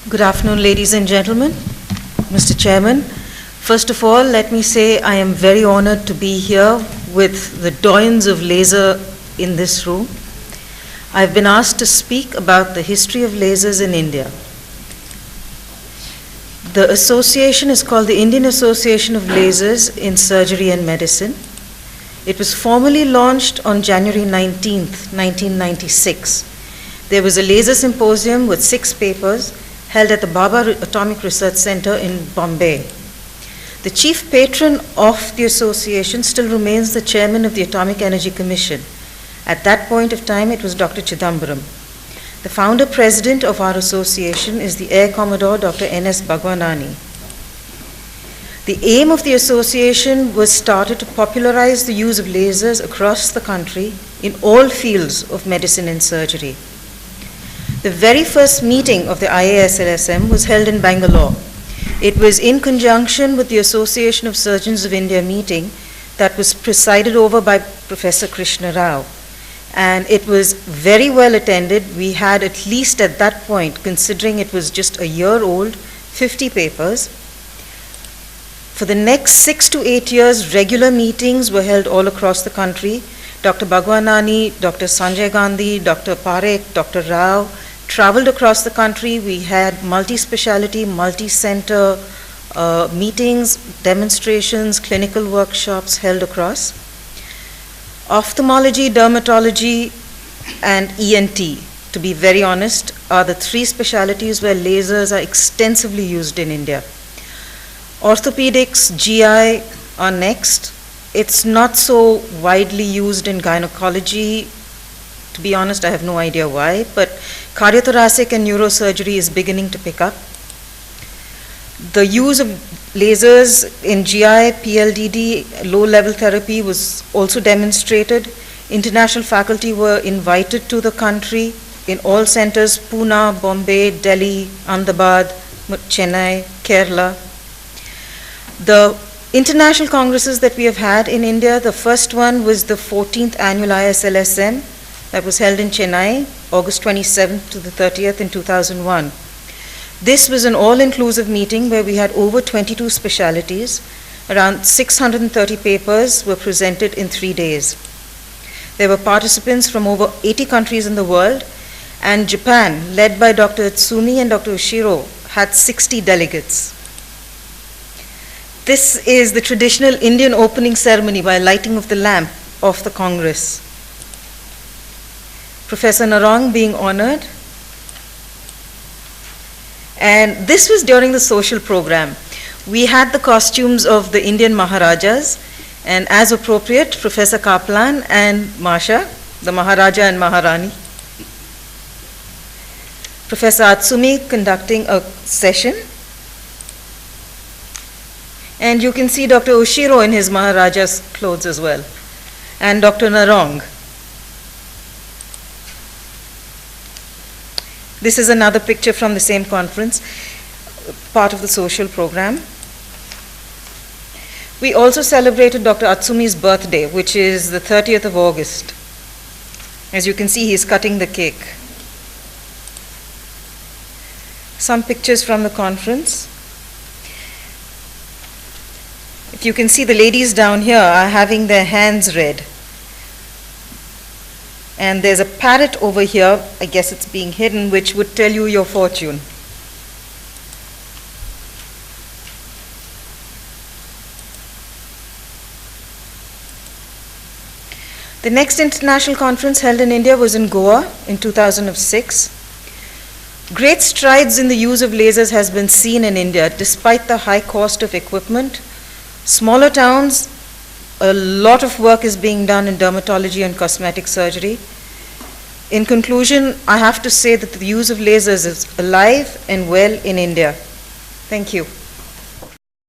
Good afternoon, ladies and gentlemen. Mr. Chairman, first of all, let me say I am very honored to be here with the doyens of laser in this room. I've been asked to speak about the history of lasers in India. The association is called the Indian Association of Lasers in Surgery and Medicine. It was formally launched on January 19th, 1996. There was a laser symposium with 6 papers held at the Bhabha Atomic Research Center in Bombay. The chief patron of the association still remains the chairman of the Atomic Energy Commission. At that point of time, it was Dr. Chidambaram. The founder president of our association is the Air Commodore Dr. N.S. Bhagwanani. The aim of the association was started to popularize the use of lasers across the country in all fields of medicine and surgery. The very first meeting of the IASLSM was held in Bangalore. It was in conjunction with the Association of Surgeons of India meeting that was presided over by Professor Krishna Rao. And it was very well attended. We had, at least at that point, considering it was just a year old, 50 papers. For the next 6 to 8 years, regular meetings were held all across the country. Dr. Bhagwanani, Dr. Sanjay Gandhi, Dr. Parekh, Dr. Rao traveled across the country. We had multi-speciality, multi-center meetings, demonstrations, clinical workshops held across. Ophthalmology, dermatology, and ENT, to be very honest, are the 3 specialties where lasers are extensively used in India. Orthopedics, GI are next. It's not so widely used in gynecology. To be honest, I have no idea why, but cardiothoracic and neurosurgery is beginning to pick up. The use of lasers in GI, PLDD, low-level therapy was also demonstrated. International faculty were invited to the country in all centers: Pune, Bombay, Delhi, Ahmedabad, Chennai, Kerala. The international congresses that we have had in India, the first one was the 14th annual ISLSM that was held in Chennai, August 27th to the 30th in 2001. This was an all-inclusive meeting where we had over 22 specialties. Around 630 papers were presented in 3 days. There were participants from over 80 countries in the world, and Japan, led by Dr. Itsumi and Dr. Ushiro, had 60 delegates. This is the traditional Indian opening ceremony by lighting of the lamp of the Congress. Professor Narong being honored. And this was during the social program. We had the costumes of the Indian Maharajas, and as appropriate, Professor Kaplan and Masha, the Maharaja and Maharani. Professor Atsumi conducting a session. And you can see Dr. Ushiro in his Maharaja's clothes as well, and Dr. Narong. This is another picture from the same conference, part of the social program. We also celebrated Dr. Atsumi's birthday, which is the 30th of August. As you can see, he's cutting the cake. Some pictures from the conference. If you can see, the ladies down here are having their hands read. And there's a parrot over here, I guess it's being hidden, which would tell you your fortune. The next international conference held in India was in Goa in 2006. Great strides in the use of lasers has been seen in India despite the high cost of equipment. Smaller towns, a lot of work is being done in dermatology and cosmetic surgery. In conclusion, I have to say that the use of lasers is alive and well in India. Thank you.